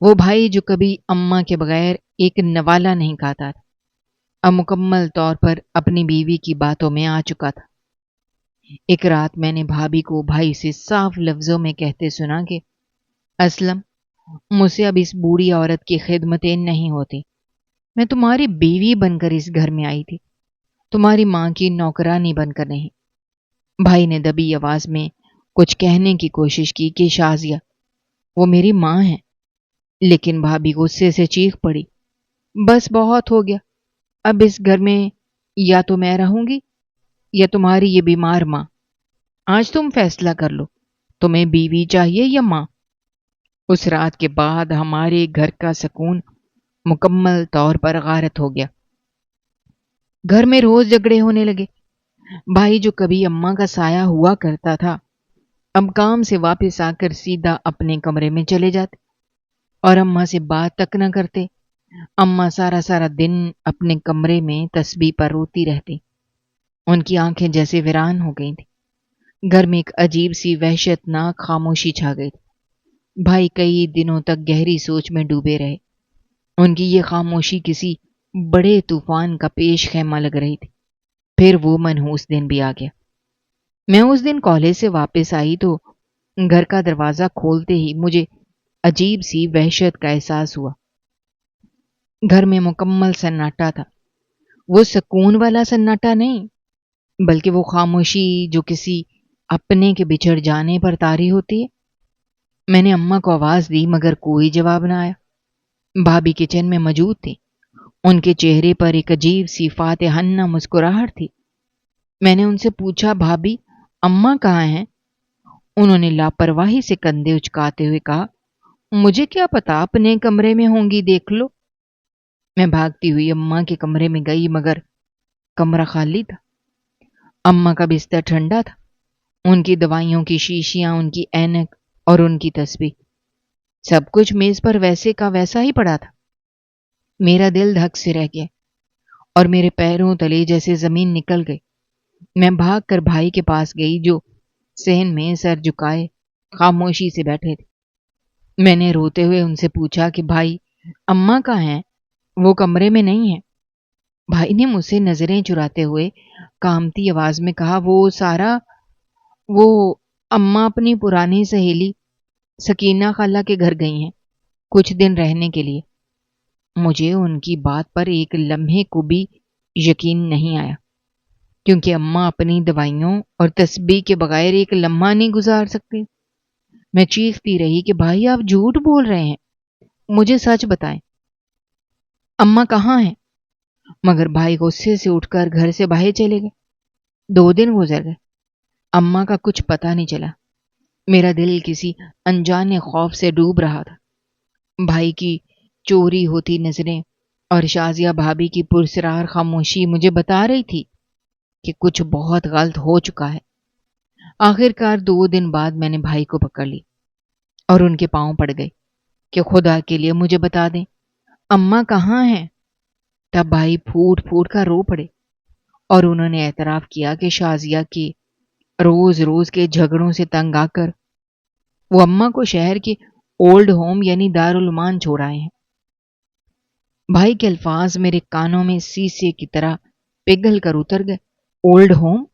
وہ بھائی جو کبھی اماں کے بغیر ایک نوالا نہیں کھاتا تھا، اب مکمل طور پر اپنی بیوی کی باتوں میں آ چکا تھا۔ ایک رات میں نے بھابھی کو بھائی سے صاف لفظوں میں کہتے سنا کہ اسلم، مجھ سے اب اس بوڑھی عورت کی خدمتیں نہیں ہوتی۔ میں تمہاری بیوی بن کر اس گھر میں آئی تھی، تمہاری ماں کی نوکرانی بن کر نہیں۔ بھائی نے دبی آواز میں کچھ کہنے کی کوشش کی کہ شازیہ، وہ میری ماں ہے، لیکن بھابھی غصے سے چیخ پڑی، بس بہت ہو گیا، اب اس گھر میں یا تو میں رہوں گی یا تمہاری یہ بیمار ماں۔ آج تم فیصلہ کر لو، تمہیں بیوی چاہیے یا ماں؟ اس رات کے بعد ہمارے گھر کا سکون مکمل طور پر غارت ہو گیا۔ گھر میں روز جھگڑے ہونے لگے۔ بھائی جو کبھی اماں کا سایہ ہوا کرتا تھا، اب کام سے واپس آ کر سیدھا اپنے کمرے میں چلے جاتے اور اماں سے بات تک نہ کرتے۔ اماں سارا سارا دن اپنے کمرے میں تسبیح پر روتی رہتی، ان کی آنکھیں جیسے ویران ہو گئی تھی۔ گھر میں ایک عجیب سی وحشت ناک خاموشی چھا گئی تھی۔ بھائی کئی دنوں تک گہری سوچ میں ڈوبے رہے۔ ان کی یہ خاموشی کسی بڑے طوفان کا پیش خیمہ لگ رہی تھی۔ پھر وہ منحوس دن بھی آ گیا۔ میں اس دن کالج سے واپس آئی تو گھر کا دروازہ کھولتے ہی مجھے عجیب سی وحشت کا احساس ہوا۔ گھر میں مکمل سناٹا تھا، وہ سکون والا سناٹا نہیں، بلکہ وہ خاموشی جو کسی اپنے کے بچھڑ جانے پر طاری ہوتی ہے۔ میں نے اماں کو آواز دی مگر کوئی جواب نہ آیا۔ بھابھی کچن میں موجود تھی، ان کے چہرے پر ایک عجیب سی فاتحانہ مسکراہٹ تھی۔ میں نے ان سے پوچھا، بھابھی اماں کہاں ہیں؟ انہوں نے لاپرواہی سے کندھے اچکاتے ہوئے کہا، مجھے کیا پتا، اپنے کمرے میں ہوں گی، دیکھ لو۔ میں بھاگتی ہوئی اماں کے کمرے میں گئی مگر کمرہ خالی تھا۔ اماں کا بستر ٹھنڈا تھا، ان کی دوائیوں کی شیشیاں، ان کی اینک اور ان کی تسبیح، سب کچھ میز پر ویسے کا ویسا ہی پڑا تھا۔ میرا دل دھک سے رہ گیا اور میرے پیروں تلے جیسے زمین نکل گئی۔ میں بھاگ کر بھائی کے پاس گئی جو صحن میں سر جھکائے خاموشی سے بیٹھے تھے۔ میں نے روتے ہوئے ان سے پوچھا کہ بھائی اماں کہاں ہیں؟ وہ کمرے میں نہیں ہیں۔ بھائی نے مجھ سے نظریں چراتے ہوئے کامتی آواز میں کہا، وہ سارا، وہ اماں اپنی پرانی سہیلی سکینہ خالہ کے گھر گئی ہیں کچھ دن رہنے کے لیے۔ مجھے ان کی بات پر ایک لمحے کو بھی یقین نہیں آیا، کیونکہ اماں اپنی دوائیوں اور تسبیح کے بغیر ایک لمحہ نہیں گزار سکتی۔ میں چیختی رہی کہ بھائی آپ جھوٹ بول رہے ہیں، مجھے سچ بتائیں، اماں کہاں ہیں؟ مگر بھائی غصے سے اٹھ کر گھر سے باہر چلے گئے۔ 2 دن گزر گئے، اماں کا کچھ پتہ نہیں چلا۔ میرا دل کسی انجانے خوف سے ڈوب رہا تھا۔ بھائی کی چوری ہوتی نظریں اور شازیہ بھابھی کی پرسرار خاموشی مجھے بتا رہی تھی کہ کچھ بہت غلط ہو چکا ہے۔ آخر کار 2 دن بعد میں نے بھائی کو پکڑ لی اور ان کے پاؤں پڑ گئے کہ خدا کے لیے مجھے بتا دیں اماں کہاں ہیں۔ تب بھائی پھوٹ پھوٹ کر رو پڑے اور انہوں نے اعتراف کیا کہ شازیہ کے روز روز کے جھگڑوں سے تنگ آ کر وہ اماں کو شہر کے اولڈ ہوم یعنی دارالمان چھوڑ آئے ہیں۔ بھائی کے الفاظ میرے کانوں میں سیسے کی طرح پگھل کر اتر گئے۔ اولڈ ہوم،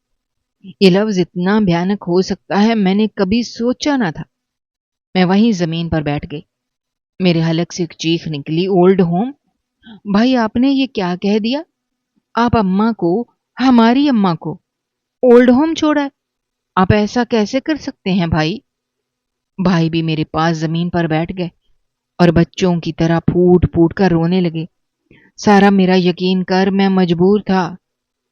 یہ لفظ اتنا بھیانک ہو سکتا ہے میں نے کبھی سوچا نہ تھا۔ میں وہیں زمین پر بیٹھ گئی، میرے حلق سے ایک چیخ نکلی، اولڈ ہوم؟ بھائی آپ نے یہ کیا کہہ دیا؟ آپ اماں کو، ہماری اماں کو اولڈ ہوم چھوڑا ہے؟ آپ ایسا کیسے کر سکتے ہیں بھائی؟ بھائی بھی میرے پاس زمین پر بیٹھ گئے اور بچوں کی طرح پھوٹ پھوٹ کر رونے لگے۔ سارا میرا یقین کر، میں مجبور تھا،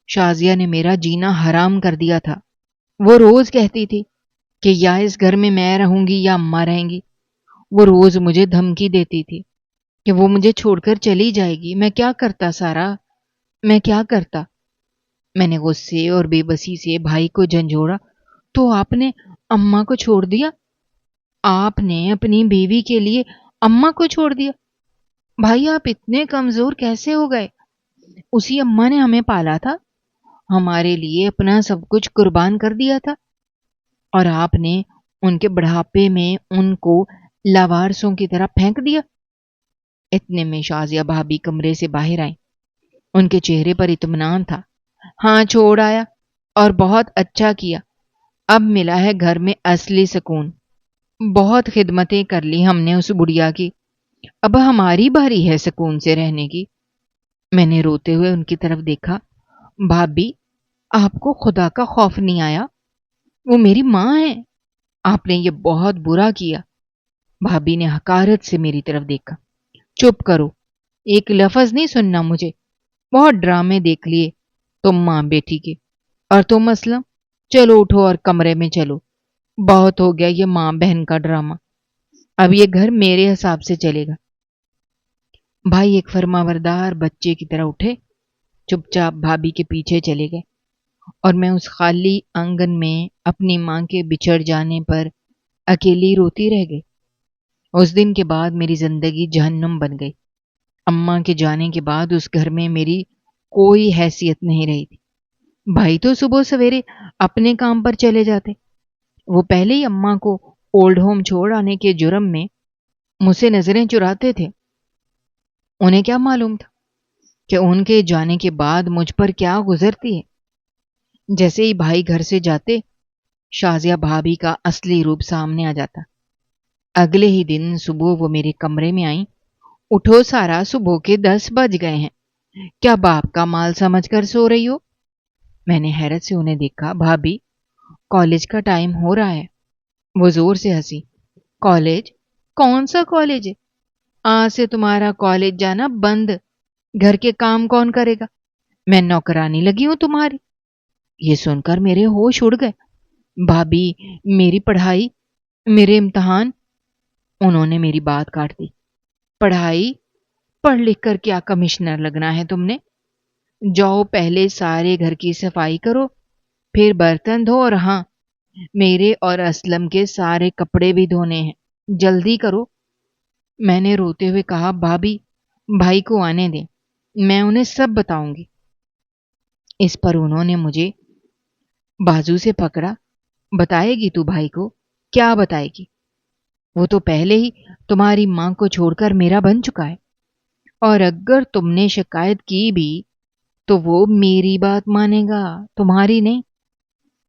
شازیہ نے میرا جینا حرام کر دیا تھا۔ وہ روز کہتی تھی کہ یا اس گھر میں رہوں گی یا اماں رہیں گی۔ وہ روز مجھے دھمکی دیتی تھی کہ وہ مجھے چھوڑ کر چلی جائے گی۔ میں کیا کرتا سارا، میں کیا کرتا؟ میں نے غصے اور بے بسی سے بھائی کو جھنجھوڑا، تو آپ نے اماں کو چھوڑ دیا؟ آپ نے اپنی بیوی کے لیے اماں کو چھوڑ دیا؟ بھائی آپ اتنے کمزور کیسے ہو گئے؟ اسی اماں نے ہمیں پالا تھا، ہمارے لیے اپنا سب کچھ قربان کر دیا تھا، اور آپ نے ان کے بڑھاپے میں ان کو لاوارسوں کی طرح پھینک دیا۔ اتنے میں شازیہ بھابی کمرے سے باہر آئیں۔ ان کے چہرے پر اطمینان تھا۔ ہاں چھوڑ آیا اور بہت اچھا کیا، اب ملا ہے گھر میں اصلی سکون۔ بہت خدمتیں کر لی ہم نے اس بڑھیا کی، اب ہماری باری ہے سکون سے رہنے کی۔ میں نے روتے ہوئے ان کی طرف دیکھا۔ بھابی، آپ کو خدا کا خوف نہیں آیا؟ وہ میری ماں ہے، آپ نے یہ بہت برا کیا۔ بھابی نے حقارت سے میری طرف دیکھا۔ چپ کرو، ایک لفظ نہیں سننا مجھے۔ بہت ڈرامے دیکھ لیے تم ماں بیٹی کے، اور تم اسلم، چلو اٹھو اور کمرے میں چلو۔ بہت ہو گیا یہ ماں بہن کا ڈرامہ، اب یہ گھر میرے حساب سے چلے گا۔ بھائی ایک فرمانبردار بچے کی طرح اٹھے، چپ چاپ بھابی کے پیچھے چلے گئے، اور میں اس خالی آنگن میں اپنی ماں کے بچھڑ جانے پر اکیلی روتی رہ گئی۔ اس دن کے بعد میری زندگی جہنم بن گئی۔ اماں کے جانے کے بعد اس گھر میں میری کوئی حیثیت نہیں رہی تھی۔ بھائی تو صبح سویرے اپنے کام پر چلے جاتے، وہ پہلے ہی اماں کو اولڈ ہوم چھوڑ آنے کے جرم میں مجھ سے نظریں چراتے تھے۔ انہیں کیا معلوم تھا کہ ان کے جانے کے بعد مجھ پر کیا گزرتی ہے۔ جیسے ہی بھائی گھر سے جاتے، شازیہ بھابی کا اصلی روپ سامنے آ جاتا۔ اگلے ہی دن صبح وہ میرے کمرے میں آئیں۔ اٹھو سارا، صبح کے 10 بج گئے ہیں، کیا باپ کا مال سمجھ کر سو رہی ہو؟ میں نے حیرت سے انہیں دیکھا۔ بھابی، کالج کا ٹائم ہو رہا ہے۔ وہ زور سے ہنسی۔ کالج؟ کون سا کالج ہے؟ آج سے تمہارا کالج جانا بند۔ گھر کے کام کون کرے گا؟ میں نوکرانی لگی ہوں تمہاری؟ یہ سن کر میرے ہوش اڑ گئے۔ بھابی، میری پڑھائی، میرے امتحان۔ انہوں نے میری بات کاٹ دی۔ پڑھائی؟ پڑھ لکھ کر کیا کمشنر لگنا ہے تم نے؟ جاؤ پہلے سارے گھر کی صفائی کرو، پھر برتن دھو، اور ہاں، میرے اور اسلم کے سارے کپڑے بھی دھونے ہیں، جلدی کرو۔ میں نے روتے ہوئے کہا، بھابی، بھائی کو آنے دیں، میں انہیں سب بتاؤں گی۔ اس پر انہوں نے مجھے بازو سے پکڑا۔ بتائے گی تو بھائی کو؟ کیا بتائے گی؟ وہ تو پہلے ہی تمہاری ماں کو چھوڑ کر میرا بن چکا ہے، اور اگر تم نے شکایت کی بھی تو وہ میری بات مانے گا، تمہاری نہیں۔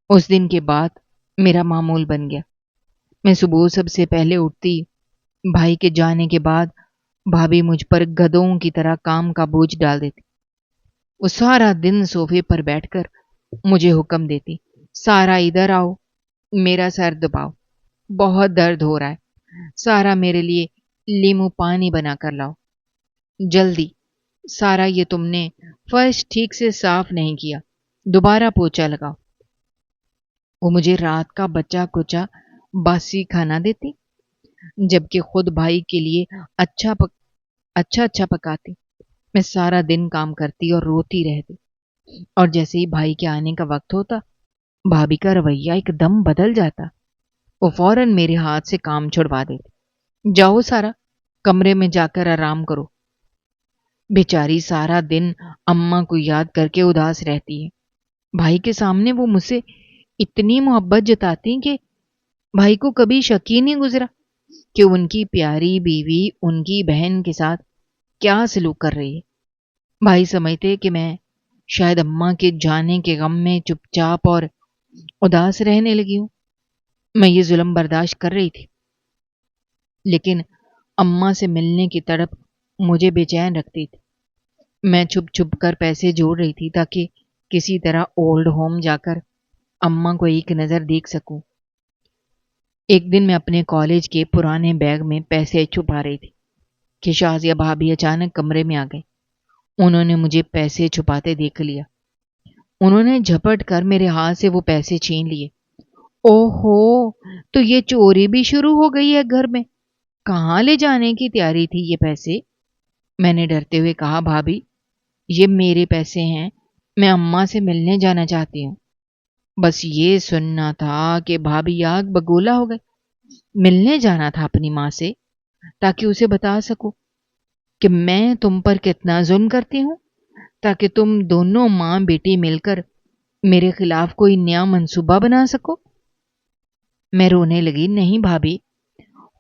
اس دن کے بعد میرا معمول بن گیا۔ میں صبح سب سے پہلے اٹھتی، بھائی کے جانے کے بعد بھابی مجھ پر گدھوں کی طرح کام کا بوجھ ڈال دیتی۔ وہ سارا دن صوفے پر بیٹھ کر مجھے حکم دیتی، سارا ادھر آؤ، میرا سر دباؤ، بہت درد ہو رہا ہے، سارا میرے لیے لیمو پانی بنا کر لاؤ، جلدی، سارا یہ تم نے فرش ٹھیک سے صاف نہیں کیا، دوبارہ پوچھا لگاؤ۔ وہ مجھے رات کا بچا کچا باسی کھانا دیتی، جبکہ خود بھائی کے لیے اچھا پکاتی۔ میں سارا دن کام کرتی اور روتی رہتی، اور جیسے ہی بھائی کے آنے کا وقت ہوتا، بھابی کا رویہ ایک دم بدل جاتا۔ وہ فوراً میرے ہاتھ سے کام چھڑوا دیتی۔ جاؤ سارا، کمرے میں جا کر آرام کرو۔ بیچاری سارا دن اماں کو یاد کر کے اداس رہتی ہے۔ بھائی کے سامنے وہ مجھ سے اتنی محبت جتاتی کہ بھائی کو کبھی شک ہی نہیں گزرا کہ ان کی پیاری بیوی ان کی بہن کے ساتھ کیا سلوک کر رہی ہے۔ بھائی سمجھتے کہ میں شاید اماں کے جانے کے غم میں چپ چاپ اور اداس رہنے لگی ہوں۔ میں یہ ظلم برداشت کر رہی تھی، لیکن اماں سے ملنے کی تڑپ مجھے بے چین رکھتی تھی۔ میں چھپ چھپ کر پیسے جوڑ رہی تھی تاکہ کسی طرح اولڈ ہوم جا کر اماں کو ایک نظر دیکھ سکوں۔ ایک دن میں اپنے کالج کے پرانے بیگ میں پیسے چھپا رہی تھی کہ شازیہ بھابی اچانک کمرے میں آ گئی۔ انہوں نے مجھے پیسے چھپاتے دیکھ لیا۔ انہوں نے جھپٹ کر میرے ہاتھ سے وہ پیسے چھین لیے۔ اوہو، تو یہ چوری بھی شروع ہو گئی ہے گھر میں؟ کہاں لے جانے کی تیاری تھی یہ پیسے؟ میں نے ڈرتے ہوئے کہا، بھابی، یہ میرے پیسے ہیں، میں اماں سے ملنے جانا چاہتی ہوں۔ بس یہ سننا تھا کہ بھابی آگ بگولا ہو گئے۔ ملنے جانا تھا اپنی ماں سے تاکہ اسے بتا سکو کہ میں تم پر کتنا ظلم کرتی ہوں، تاکہ تم دونوں ماں بیٹی مل کر میرے خلاف کوئی نیا منصوبہ بنا سکو۔ میں رونے لگی، نہیں بھابی،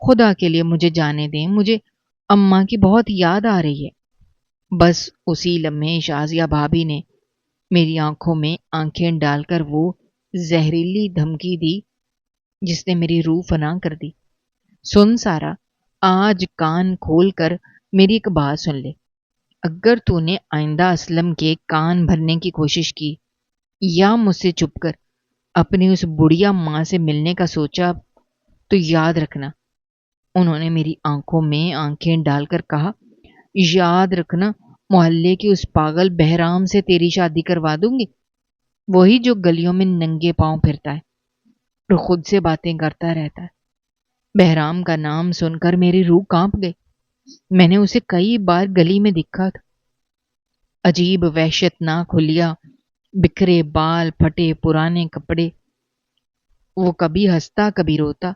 خدا کے لیے مجھے جانے دیں، مجھے اماں کی بہت یاد آ رہی ہے۔ بس اسی لمحے شازیہ بھابی نے میری آنکھوں میں آنکھیں ڈال کر وہ زہریلی دھمکی دی جس نے میری روح فنا کر دی۔ سن سارا، آج کان کھول کر میری ایک بات سن لے۔ اگر تو نے آئندہ اسلم کے کان بھرنے کی کوشش کی یا مجھ سے چھپ کر اپنی اس بڑھیا ماں سے ملنے کا سوچا تو یاد رکھنا، انہوں نے میری آنکھوں میں آنکھیں ڈال کر کہا، یاد رکھنا محلے کے اس پاگل بہرام سے تیری شادی کروا دوں گی، وہی جو گلیوں میں ننگے پاؤں پھرتا ہے اور خود سے باتیں کرتا رہتا ہے۔ بہرام کا نام سن کر میری روح کانپ گئی۔ میں نے اسے کئی بار گلی میں دیکھا تھا۔ عجیب وحشتناک حلیہ، بکھرے بال، پھٹے پرانے کپڑے۔ وہ کبھی ہنستا، کبھی روتا،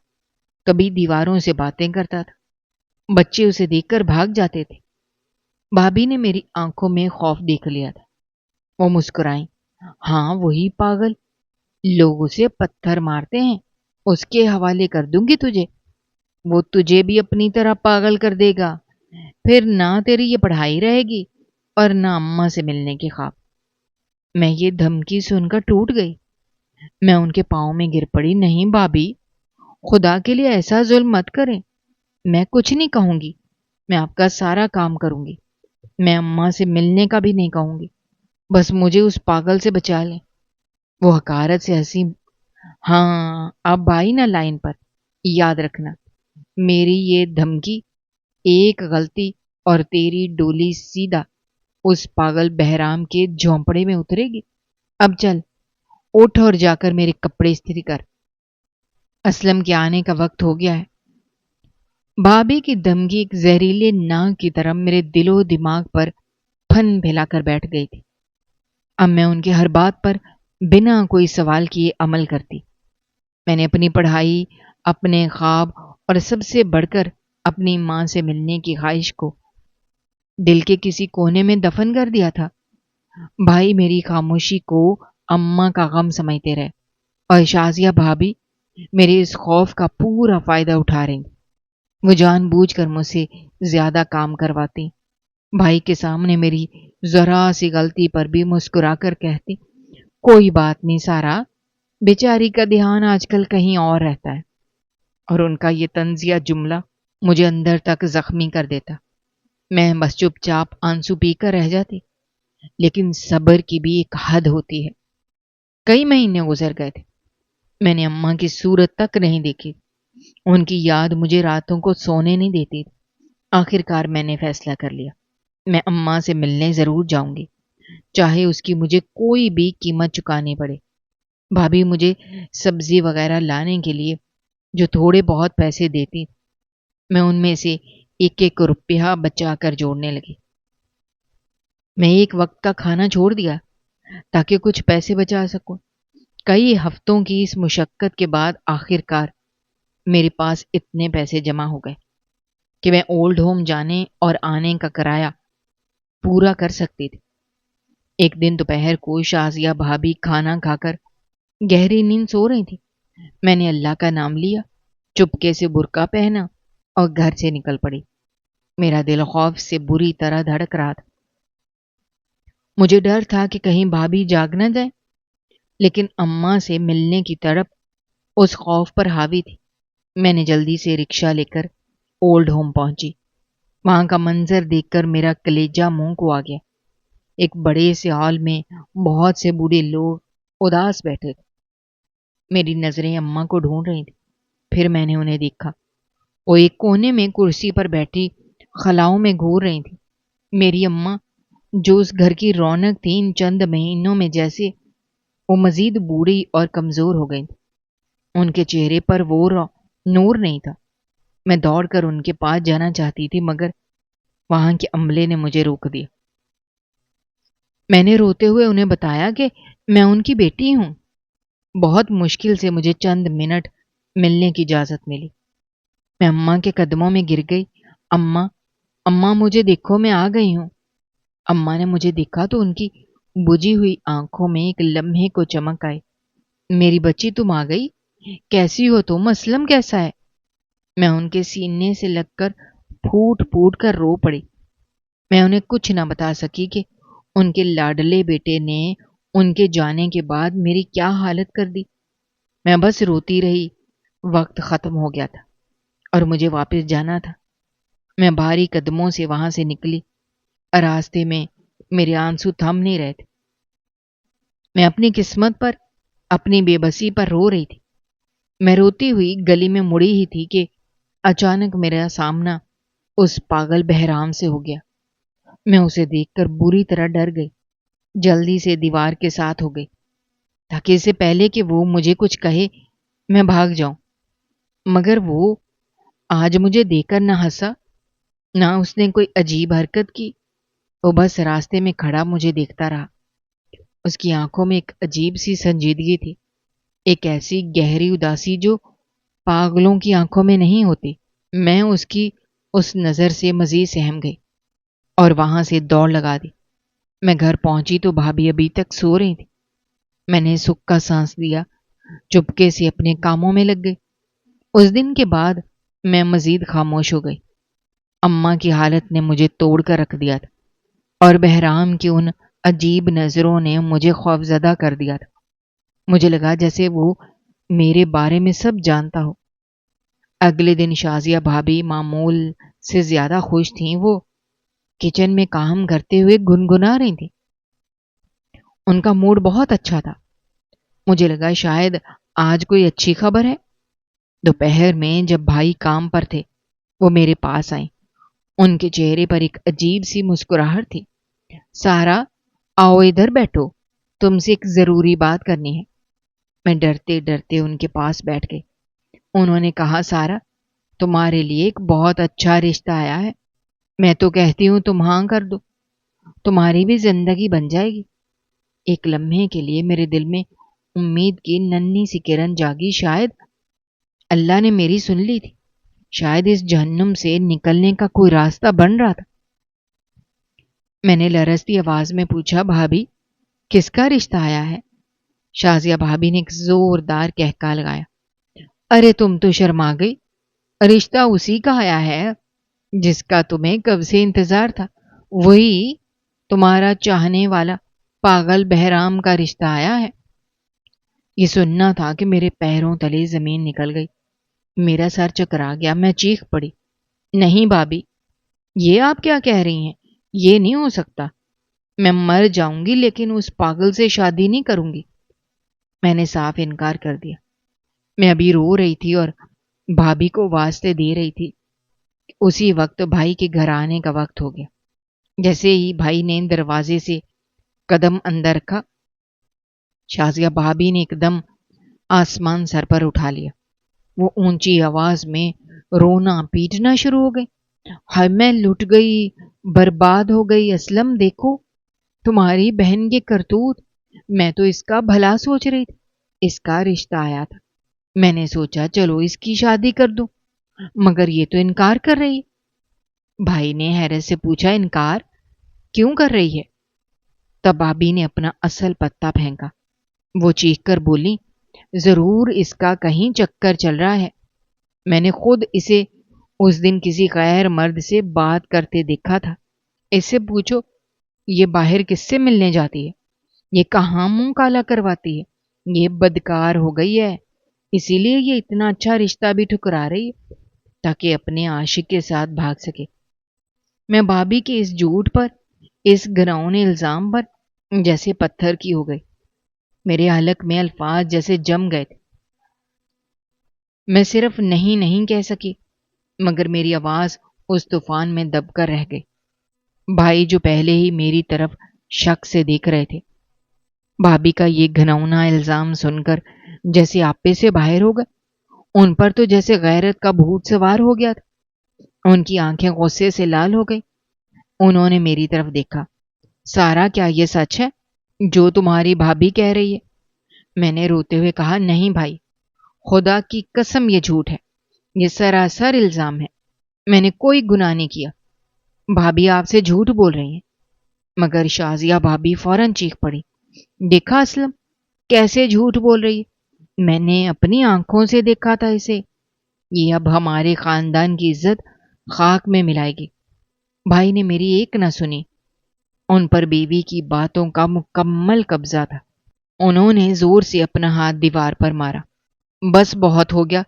کبھی دیواروں سے باتیں کرتا تھا۔ بچے اسے دیکھ کر بھاگ جاتے تھے۔ بھابی نے میری آنکھوں میں خوف دیکھ لیا تھا۔ وہ مسکرائیں، ہاں وہی پاگل، لوگ اسے پتھر مارتے ہیں، اس کے حوالے کر دوں گی تجھے، وہ تجھے بھی اپنی طرح پاگل کر دے گا، پھر نہ تیری یہ پڑھائی رہے گی اور نہ اماں سے ملنے کے خواب۔ میں یہ دھمکی سن کر ٹوٹ گئی۔ میں ان کے پاؤں میں گر پڑی، نہیں بھابی، خدا کے لیے ایسا ظلم مت کریں، میں کچھ نہیں کہوں گی، میں آپ کا سارا کام کروں گی، میں اماں سے ملنے کا بھی نہیں کہوں گی، بس مجھے اس پاگل سے بچا لیں۔ وہ حقارت سے ہنسی، ہاں اب آئی نا لائن پر، یاد رکھنا میری یہ دھمکی، ایک غلطی اور تیری ڈولی سیدھا اس پاگل بہرام کے جھونپڑے میں اترے گی۔ اب چل اٹھ اور جا کر میرے کپڑے استری کر، اسلم کے آنے کا وقت ہو گیا ہے۔ بھابی کی دھمکی ایک زہریلے ناگ کی طرح میرے دل و دماغ پر پھن پھیلا کر بیٹھ گئی تھی۔ اب میں ان کی ہر بات پر بنا کوئی سوال کیے عمل کرتی۔ میں نے اپنی پڑھائی، اپنے خواب اور سب سے بڑھ کر اپنی ماں سے ملنے کی خواہش کو دل کے کسی کونے میں دفن کر دیا تھا۔ بھائی میری خاموشی کو اماں کا غم سمجھتے رہے اور شازیہ بھابی میرے اس خوف کا پورا فائدہ اٹھا رہی۔ وہ جان بوجھ کر مجھ سے زیادہ کام کرواتی، بھائی کے سامنے میری ذرا سی غلطی پر بھی مسکرا کر کہتی، کوئی بات نہیں سارا، بیچاری کا دھیان آج کل کہیں اور رہتا ہے، اور ان کا یہ طنزیہ جملہ مجھے اندر تک زخمی کر دیتا۔ میں بس چپ چاپ آنسو پی کر رہ جاتی، لیکن صبر کی بھی ایک حد ہوتی ہے۔ کئی مہینے گزر گئے تھے، میں نے اماں کی صورت تک نہیں دیکھی، ان کی یاد مجھے راتوں کو سونے نہیں دیتی۔ آخر کار میں نے فیصلہ کر لیا، میں اماں سے ملنے ضرور جاؤں گی، چاہے اس کی مجھے کوئی بھی قیمت چکانی پڑے۔ بھابی مجھے سبزی وغیرہ لانے کے لیے جو تھوڑے بہت پیسے دیتی، میں ان میں سے ایک ایک روپیہ بچا کر جوڑنے لگی۔ میں ایک وقت کا کھانا چھوڑ دیا تاکہ کچھ پیسے بچا سکوں۔ کئی ہفتوں کی اس مشقت کے بعد آخر کار میرے پاس اتنے پیسے جمع ہو گئے کہ میں اولڈ ہوم جانے اور آنے کا کرایہ پورا کر سکتی تھی۔ ایک دن دوپہر کو شازیہ بھابی کھانا کھا کر گہری نیند سو رہی تھی۔ میں نے اللہ کا نام لیا، چپکے سے برقع پہنا اور گھر سے نکل پڑی۔ میرا دل خوف سے بری طرح دھڑک رہا تھا۔ مجھے ڈر تھا کہ کہیں بھابی جاگ نہ جائے، لیکن اماں سے ملنے کی تڑپ اس خوف پر حاوی تھی۔ میں نے جلدی سے رکشہ لے کر اولڈ ہوم پہنچی۔ وہاں کا منظر دیکھ کر میرا کلیجہ منہ کو آ گیا۔ ایک بڑے سے ہال میں بہت سے بوڑھے لوگ اداس بیٹھے تھے۔ میری نظریں اماں کو ڈھونڈ رہی تھیں، پھر میں نے انہیں دیکھا۔ وہ ایک کونے میں کرسی پر بیٹھی خلاؤں میں گھور رہی تھی۔ میری اماں جو اس گھر کی رونق تھی، ان چند مہینوں میں جیسے وہ مزید بوڑھی اور کمزور ہو گئی تھی۔ ان کے چہرے پر وہ نور نہیں تھا۔ میں دوڑ کر ان کے پاس جانا چاہتی تھی، مگر وہاں کے عملے نے مجھے روک دیا۔ میں نے روتے ہوئے انہیں بتایا کہ میں ان کی بیٹی ہوں۔ بہت مشکل سے مجھے چند منٹ ملنے کی اجازت ملی۔ میں اماں کے قدموں میں گر گئی۔ اماں، اماں مجھے دیکھو، میں آ گئی ہوں۔ اماں نے مجھے دیکھا تو ان کی بجھی ہوئی آنکھوں میں ایک لمحے کو چمک آئی۔ میری بچی، تم آ گئی، کیسی ہو تم؟ اسلم کیسا ہے؟ میں ان کے سینے سے لگ کر پھوٹ پھوٹ کر رو پڑی۔ میں انہیں کچھ نہ بتا سکی کہ ان کے لاڈلے بیٹے نے ان کے جانے کے بعد میری کیا حالت کر دی۔ میں بس روتی رہی۔ وقت ختم ہو گیا تھا اور مجھے واپس جانا تھا۔ میں بھاری قدموں سے وہاں سے نکلی۔ راستے میں میرے آنسو تھم نہیں رہے تھے۔ میں اپنی قسمت پر، اپنی بے بسی پر رو رہی تھی۔ میں روتی ہوئی گلی میں مڑی ہی تھی کہ اچانک میرا سامنا اس پاگل بہرام سے ہو گیا۔ میں اسے دیکھ کر بری طرح ڈر گئی۔ جلدی سے دیوار کے ساتھ ہو گئی تاکہ اس سے پہلے کہ وہ مجھے کچھ کہے میں بھاگ جاؤں۔ مگر وہ آج مجھے دیکھ کر نہ ہنسا، نہ اس نے کوئی عجیب حرکت کی۔ وہ بس راستے میں کھڑا مجھے دیکھتا رہا۔ اس کی آنکھوں میں ایک عجیب سی سنجیدگی تھی، ایک ایسی گہری اداسی جو پاگلوں کی آنکھوں میں نہیں ہوتی۔ میں اس کی اس نظر سے مزید سہم گئی اور وہاں سے دوڑ لگا دی۔ میں گھر پہنچی تو بھابھی ابھی تک سو رہی تھی۔ میں نے سکھ کا سانس لیا، چپکے سے اپنے کاموں میں لگ گئی۔ اس دن کے بعد میں مزید خاموش ہو گئی۔ اماں کی حالت نے مجھے توڑ کر رکھ دیا تھا اور بہرام کی ان عجیب نظروں نے مجھے خوفزدہ کر دیا تھا۔ مجھے لگا جیسے وہ میرے بارے میں سب جانتا ہو۔ اگلے دن شازیہ بھابھی معمول سے زیادہ خوش تھیں۔ وہ کچن میں کام کرتے ہوئے گنگنا رہی تھیں۔ ان کا موڈ بہت اچھا تھا۔ مجھے لگا شاید آج کوئی اچھی خبر ہے۔ دوپہر میں جب بھائی کام پر تھے وہ میرے پاس آئیں۔ ان کے چہرے پر ایک عجیب سی مسکراہٹ تھی۔ سارا، آؤ ادھر بیٹھو، تم سے ایک ضروری بات کرنی ہے۔ میں ڈرتے ڈرتے ان کے پاس بیٹھ گئی۔ انہوں نے کہا، سارا، تمہارے لیے ایک بہت اچھا رشتہ آیا ہے۔ میں تو کہتی ہوں تم ہاں کر دو، تمہاری بھی زندگی بن جائے گی۔ ایک لمحے کے لیے میرے دل میں امید کی ننھی سی کرن جاگی۔ شاید اللہ نے میری سن لی تھی، شاید اس جہنم سے نکلنے کا کوئی راستہ بن رہا تھا۔ میں نے لرزتی آواز میں پوچھا، بھابھی کس کا رشتہ آیا ہے؟ شازیہ بھابھی نے ایک زوردار کہکا لگایا۔ ارے تم تو شرما گئی، رشتہ اسی کا آیا ہے جس کا تمہیں کب سے انتظار تھا۔ وہی تمہارا چاہنے والا پاگل بہرام کا رشتہ آیا ہے۔ یہ سننا تھا کہ میرے پیروں تلے زمین نکل گئی۔ میرا سر چکرا گیا۔ میں چیخ پڑی، نہیں بھابھی، یہ آپ کیا کہہ رہی ہیں؟ یہ نہیں ہو سکتا۔ میں مر جاؤں گی لیکن اس پاگل سے شادی نہیں کروں گی۔ میں نے صاف انکار کر دیا۔ میں ابھی رو رہی تھی اور بھابھی کو واسطے دے رہی تھی۔ اسی وقت بھائی کے گھر آنے کا وقت ہو گیا۔ جیسے ہی بھائی نے دروازے سے قدم اندر رکھا، شازیہ بھابھی نے ایک دم آسمان سر پر اٹھا لیا۔ وہ اونچی آواز میں رونا پیٹنا شروع ہو گئی۔ ہائے میں لٹ گئی، برباد ہو گئی۔ اسلم دیکھو تمہاری بہن کے کرتوت، میں تو اس کا بھلا سوچ رہی تھی۔ اس کا رشتہ آیا تھا، میں نے سوچا چلو اس کی شادی کر دوں، مگر یہ تو انکار کر رہی ہے۔ بھائی نے حیرت سے پوچھا، انکار کیوں کر رہی ہے؟ تب بھابھی نے اپنا اصل پتہ پھینکا۔ وہ چیخ کر بولی، ضرور اس کا کہیں چکر چل رہا ہے۔ میں نے خود اسے اس دن کسی غیر مرد سے بات کرتے دیکھا تھا۔ اس سے پوچھو یہ باہر کس سے ملنے جاتی ہے، یہ کہاں منہ کالا کرواتی ہے، یہ بدکار ہو گئی ہے، اسی لیے یہ اتنا اچھا رشتہ بھی ٹھکرا رہی ہے تاکہ اپنے عاشق کے ساتھ بھاگ سکے۔ میں بھابھی کے اس جھوٹ پر، اس گھناؤنے الزام پر جیسے پتھر کی ہو گئی۔ میرے حلق میں الفاظ جیسے جم گئے تھے۔ میں صرف نہیں نہیں کہہ سکی، مگر میری آواز اس طوفان میں دب کر رہ گئی۔ بھائی جو پہلے ہی میری طرف شک سے دیکھ رہے تھے، بھابھی کا یہ گھناؤنا الزام سن کر جیسے آپے سے باہر ہو گئے۔ ان پر تو جیسے غیرت کا بھوت سوار ہو گیا تھا۔ ان کی آنکھیں غصے سے لال ہو گئی۔ انہوں نے میری طرف دیکھا۔ سارا، کیا یہ سچ ہے جو تمہاری بھابھی کہہ رہی ہے؟ میں نے روتے ہوئے کہا، نہیں بھائی، خدا کی قسم یہ جھوٹ ہے، یہ سراسر الزام ہے، میں نے کوئی گناہ نہیں کیا۔ بھابھی آپ سے جھوٹ بول رہی ہیں۔ مگر شازیہ بھابھی فوراً چیخ پڑی، دیکھا اسلم کیسے جھوٹ بول رہی ہے، میں نے اپنی آنکھوں سے دیکھا تھا اسے۔ یہ اب ہمارے خاندان کی عزت خاک میں ملائے گی۔ بھائی نے میری ایک نہ سنی۔ ان پر بیوی کی باتوں کا مکمل قبضہ تھا۔ انہوں نے زور سے اپنا ہاتھ دیوار پر مارا۔ بس بہت ہو گیا،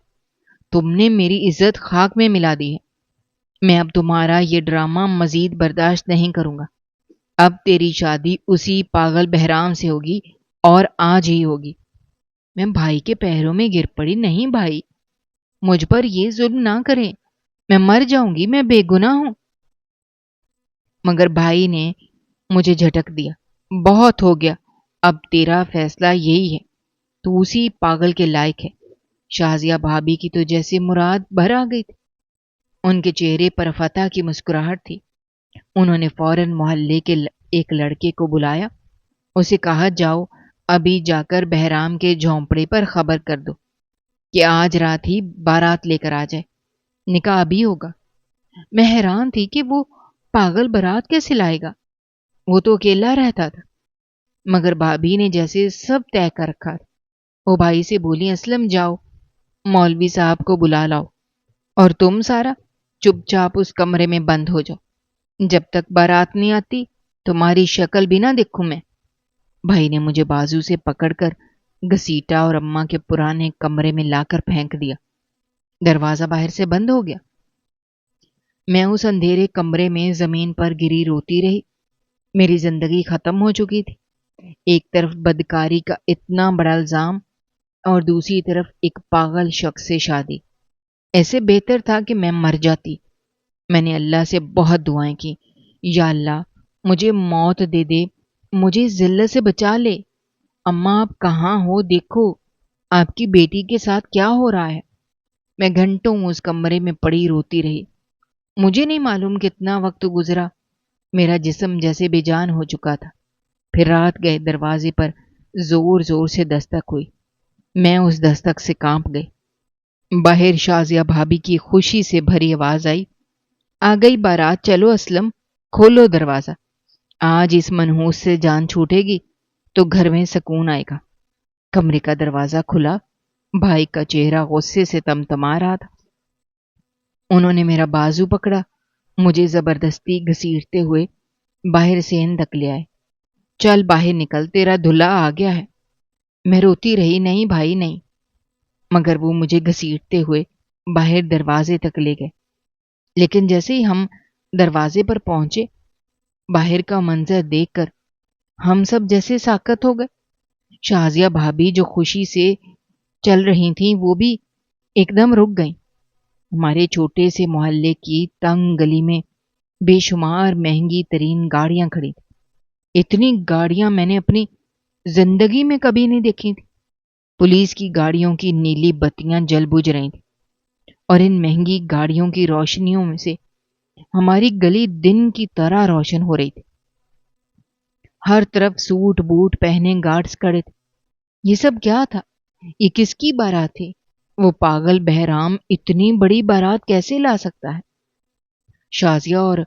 تم نے میری عزت خاک میں ملا دی ہے۔ میں اب تمہارا یہ ڈرامہ مزید برداشت نہیں کروں گا۔ اب تیری شادی اسی پاگل بہرام سے ہوگی، اور آج ہی ہوگی۔ میں بھائی کے پیروں میں گر پڑی۔ نہیں بھائی، مجھ پر یہ ظلم نہ کریں، میں مر جاؤں گی، میں بے گناہ ہوں۔ مگر بھائی نے مجھے جھٹک دیا۔ بہت ہو گیا، اب تیرا فیصلہ یہی ہے، تو اسی پاگل کے لائق ہے۔ شازیہ بھابی کی تو جیسے مراد بھر آ گئی تھی۔ ان کے چہرے پر فتح کی مسکراہٹ تھی۔ انہوں نے فوراً محلے کے ایک لڑکے کو بلایا، اسے کہا جاؤ ابھی جا کر بہرام کے جھونپڑے پر خبر کر دو کہ آج رات ہی بارات لے کر آ جائے، نکاح ابھی ہوگا۔ میں حیران تھی کہ وہ پاگل بارات کیسے لائے گا، وہ تو اکیلا رہتا تھا۔ مگر بھابھی نے جیسے سب طے کر رکھا تھا۔ وہ بھائی سے بولی اسلم جاؤ مولوی صاحب کو بلا لاؤ، اور تم سارا چپ چاپ اس کمرے میں بند ہو جاؤ، جب تک بارات نہیں آتی تمہاری شکل بھی نہ دیکھوں میں۔ بھائی نے مجھے بازو سے پکڑ کر گھسیٹا اور اماں کے پرانے کمرے میں لا کر پھینک دیا۔ دروازہ باہر سے بند ہو گیا۔ میں اس اندھیرے کمرے میں زمین پر گری روتی رہی۔ میری زندگی ختم ہو چکی تھی۔ ایک طرف بدکاری کا اتنا بڑا الزام، اور دوسری طرف ایک پاگل شخص سے شادی۔ ایسے بہتر تھا کہ میں مر جاتی۔ میں نے اللہ سے بہت دعائیں کی، یا اللہ مجھے موت دے دے، مجھے ذلت سے بچا لے۔ اماں آپ کہاں ہو، دیکھو آپ کی بیٹی کے ساتھ کیا ہو رہا ہے۔ میں گھنٹوں اس کمرے میں پڑی روتی رہی۔ مجھے نہیں معلوم کتنا وقت گزرا، میرا جسم جیسے بے جان ہو چکا تھا۔ پھر رات گئے، دروازے پر زور زور سے دستک ہوئی۔ میں اس دستک سے کانپ گئی۔ باہر شازیہ بھابی کی خوشی سے بھری آواز آئی، آ گئی بارات، چلو اسلم کھولو دروازہ، آج اس منحوس سے جان چھوٹے گی تو گھر میں سکون آئے گا۔ کمرے کا دروازہ کھلا، بھائی کا چہرہ غصے سے تمتما رہا تھا۔ انہوں نے میرا بازو پکڑا، مجھے زبردستی گھسیٹتے ہوئے باہر سے اندک لے آئے۔ چل باہر نکل، تیرا دلہا آ گیا ہے۔ میں روتی رہی، نہیں بھائی نہیں۔ مگر وہ مجھے گھسیٹتے ہوئے باہر دروازے تک لے گئے۔ لیکن جیسے ہی ہم دروازے پر پہنچے، باہر کا منظر دیکھ کر ہم سب جیسے ساکت ہو گئے۔ شازیہ بھابی جو خوشی سے چل رہی تھیں وہ بھی ایک دم رک گئیں۔ ہمارے چھوٹے سے محلے کی تنگ گلی میں بے شمار مہنگی ترین گاڑیاں کھڑی تھیں۔ اتنی گاڑیاں میں نے اپنی زندگی میں کبھی نہیں دیکھی تھی۔ پولیس کی گاڑیوں کی نیلی بتیاں جل بجھ رہی تھیں، اور ان مہنگی گاڑیوں کی روشنیوں میں سے ہماری گلی دن کی طرح روشن ہو رہی تھی۔ ہر طرف سوٹ بوٹ پہنے گارڈز کھڑے تھے۔ یہ سب کیا تھا؟ یہ کس کی بارات تھی؟ وہ پاگل بہرام اتنی بڑی بارات کیسے لا سکتا ہے؟ شازیہ اور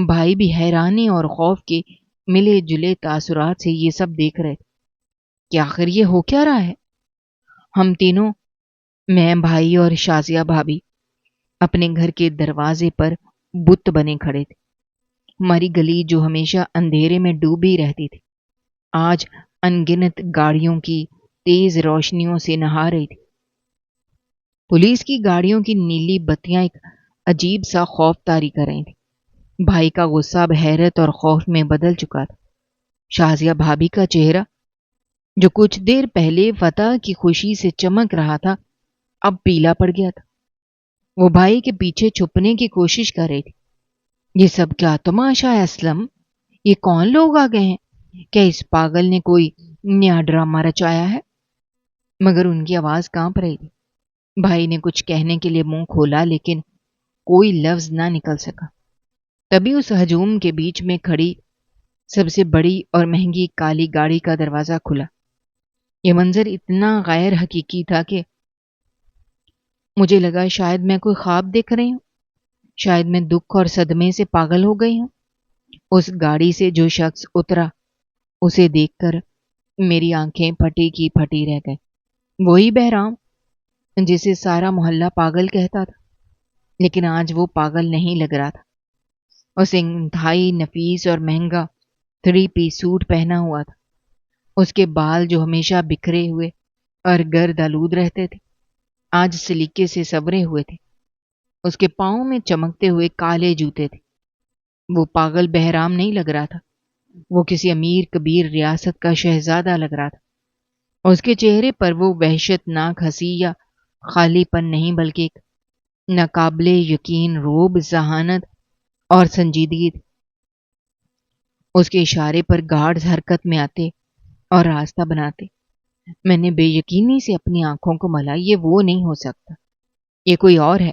بھائی بھی حیرانی اور خوف کے ملے جلے تاثرات سے یہ سب دیکھ رہے تھے کہ آخر یہ ہو کیا رہا ہے۔ ہم تینوں، میں، بھائی اور شازیہ بھابی، اپنے گھر کے دروازے پر بت بنے کھڑے تھے۔ ہماری گلی جو ہمیشہ اندھیرے میں ڈوبی رہتی تھی، آج انگنت گاڑیوں کی تیز روشنیوں سے نہا رہی تھی۔ پولیس کی گاڑیوں کی نیلی بتیاں ایک عجیب سا خوف طاری کر رہی تھیں۔ بھائی کا غصہ اب حیرت اور خوف میں بدل چکا تھا۔ شازیہ بھابی کا چہرہ جو کچھ دیر پہلے فتح کی خوشی سے چمک رہا تھا، اب پیلا پڑ گیا تھا۔ وہ بھائی کے پیچھے چھپنے کی کوشش کر رہی تھی۔ یہ سب کیا تماشا ہے اسلم؟ یہ کون لوگ آ گئے ہیں؟ کیا اس پاگل نے کوئی نیا ڈرامہ رچایا ہے؟ مگر ان کی آواز کانپ رہی تھی۔ بھائی نے کچھ کہنے کے لیے منہ کھولا، لیکن کوئی لفظ نہ نکل سکا۔ تبھی اس ہجوم کے بیچ میں کھڑی سب سے بڑی اور مہنگی کالی گاڑی کا دروازہ کھلا۔ یہ منظر اتنا غیر حقیقی تھا کہ مجھے لگا شاید میں کوئی خواب دیکھ رہی ہوں، شاید میں دکھ اور صدمے سے پاگل ہو گئی ہوں۔ اس گاڑی سے جو شخص اترا، اسے دیکھ کر میری آنکھیں پھٹی کی پھٹی رہ گئیں۔ وہی بہرام جسے سارا محلہ پاگل کہتا تھا۔ لیکن آج وہ پاگل نہیں لگ رہا تھا۔ اسے انتہائی نفیس اور مہنگا 3 پیس سوٹ پہنا ہوا تھا۔ اس کے بال جو ہمیشہ بکھرے ہوئے اور گرد آلود رہتے تھے آج سلیقے سے سنورے ہوئے تھے۔ اس کے پاؤں میں چمکتے ہوئے کالے جوتے تھے۔ وہ پاگل بہرام نہیں لگ رہا تھا، وہ کسی امیر کبیر ریاست کا شہزادہ لگ رہا تھا۔ اس کے چہرے پر وہ وحشت ناک ہنسی یا خالی پن نہیں بلکہ ایک ناقابل یقین روب، ذہانت اور سنجیدگی تھی۔ اس کے اشارے پر گارڈز حرکت میں آتے اور راستہ بناتے۔ میں نے بے یقینی سے اپنی آنکھوں کو ملا، یہ وہ نہیں ہو سکتا، یہ کوئی اور ہے،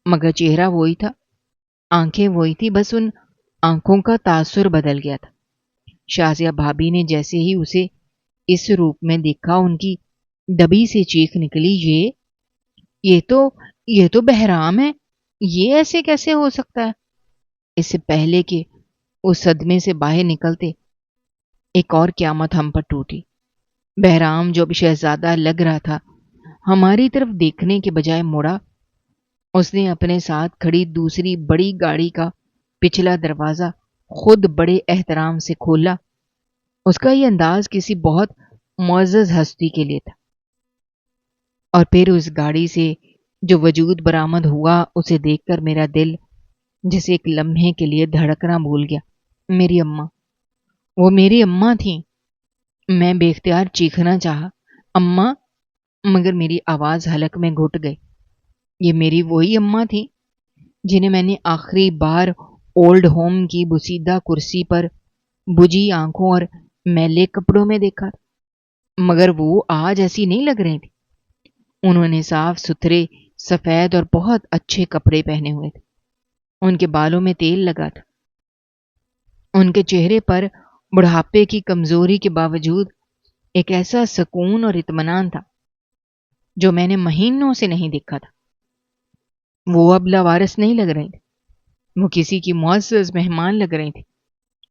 مگر چہرہ وہی تھا، آنکھیں وہی تھی، بس ان آنکھوں کا تاثر بدل گیا تھا۔ شازیہ بھابی نے جیسے ہی اسے اس روپ میں دیکھا ان کی دبی سے چیخ نکلی، یہ تو بہرام ہے، یہ ایسے کیسے ہو سکتا ہے؟ اس سے پہلے کہ اس صدمے سے باہر نکلتے ایک اور قیامت ہم پر ٹوٹی۔ بہرام جو اب شہزادہ لگ رہا تھا ہماری طرف دیکھنے کے بجائے مڑا۔ اس نے اپنے ساتھ کھڑی دوسری بڑی گاڑی کا پچھلا دروازہ خود بڑے احترام سے کھولا۔ اس کا یہ انداز کسی بہت معزز ہستی کے لیے تھا۔ اور پھر اس گاڑی سے جو وجود برآمد ہوا اسے دیکھ کر میرا دل جسے ایک لمحے کے لیے دھڑکنا بھول گیا۔ میری اماں، وہ میری اماں تھیں۔ میں بے اختیار چیخنا چاہا، اماں، مگر میری آواز حلق میں گھٹ گئی۔ یہ میری وہی اماں تھیں جنہیں میں نے آخری بار اولڈ ہوم کی بوسیدہ کرسی پر بجھی آنکھوں اور میلے کپڑوں میں دیکھا، مگر وہ آج ایسی نہیں لگ رہی تھی۔ انہوں نے صاف ستھرے سفید اور بہت اچھے کپڑے پہنے ہوئے تھے، ان کے بالوں میں تیل لگا تھا، ان کے چہرے پر بڑھاپے کی کمزوری کے باوجود ایک ایسا سکون اور اطمینان تھا جو میں نے مہینوں سے نہیں دیکھا تھا۔ وہ اب لاوارث نہیں لگ رہی تھی، وہ کسی کی معزز مہمان لگ رہی تھی۔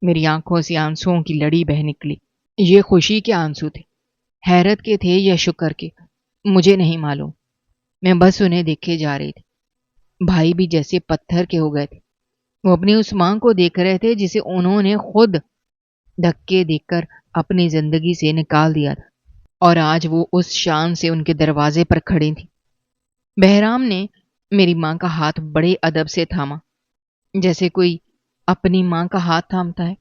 میری آنکھوں سے آنسوؤں کی لڑی بہہ نکلی۔ یہ خوشی کے آنسو تھے، حیرت کے تھے یا شکر کے، مجھے نہیں معلوم۔ میں بس انہیں دیکھے جا رہی تھی۔ بھائی بھی جیسے پتھر کے ہو گئے تھے۔ وہ اپنی اس ماں کو دیکھ رہے تھے جسے انہوں نے خود دھکے دے کر اپنی زندگی سے نکال دیا تھا، اور آج وہ اس شان سے ان کے دروازے پر کھڑی تھی۔ بہرام نے میری ماں کا ہاتھ بڑے ادب سے تھاما، جیسے کوئی اپنی ماں کا ہاتھ تھامتا ہے۔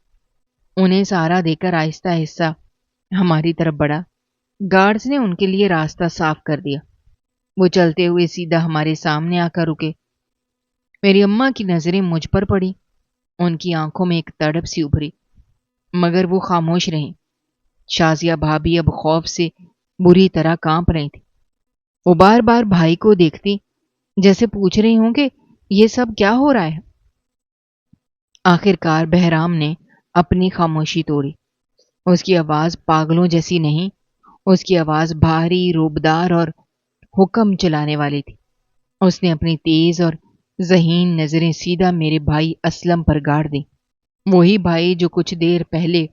انہیں سہارا دے کر آہستہ آہستہ ہماری طرف بڑھا۔ گارڈز نے ان کے لیے راستہ صاف کر دیا۔ وہ چلتے ہوئے سیدھا ہمارے سامنے آ کر رکے۔ میری اماں کی نظریں مجھ پر پڑی، ان کی آنکھوں میں ایک تڑپ سی ابھری، مگر وہ خاموش رہیں۔ شازیہ بھابی اب خوف سے بری طرح کانپ رہی تھی۔ وہ بار بار بھائی کو دیکھتی جیسے پوچھ رہی ہوں کہ یہ سب کیا ہو رہا ہے۔ آخر کار بہرام نے اپنی خاموشی توڑی۔ اس کی آواز پاگلوں جیسی نہیں، اس کی آواز بھاری، روبدار اور حکم چلانے والی تھی۔ اس نے اپنی تیز اور ذہین نظریں سیدھا میرے بھائی اسلم پر گاڑ دیں۔ وہی بھائی جو کچھ دیر پہلے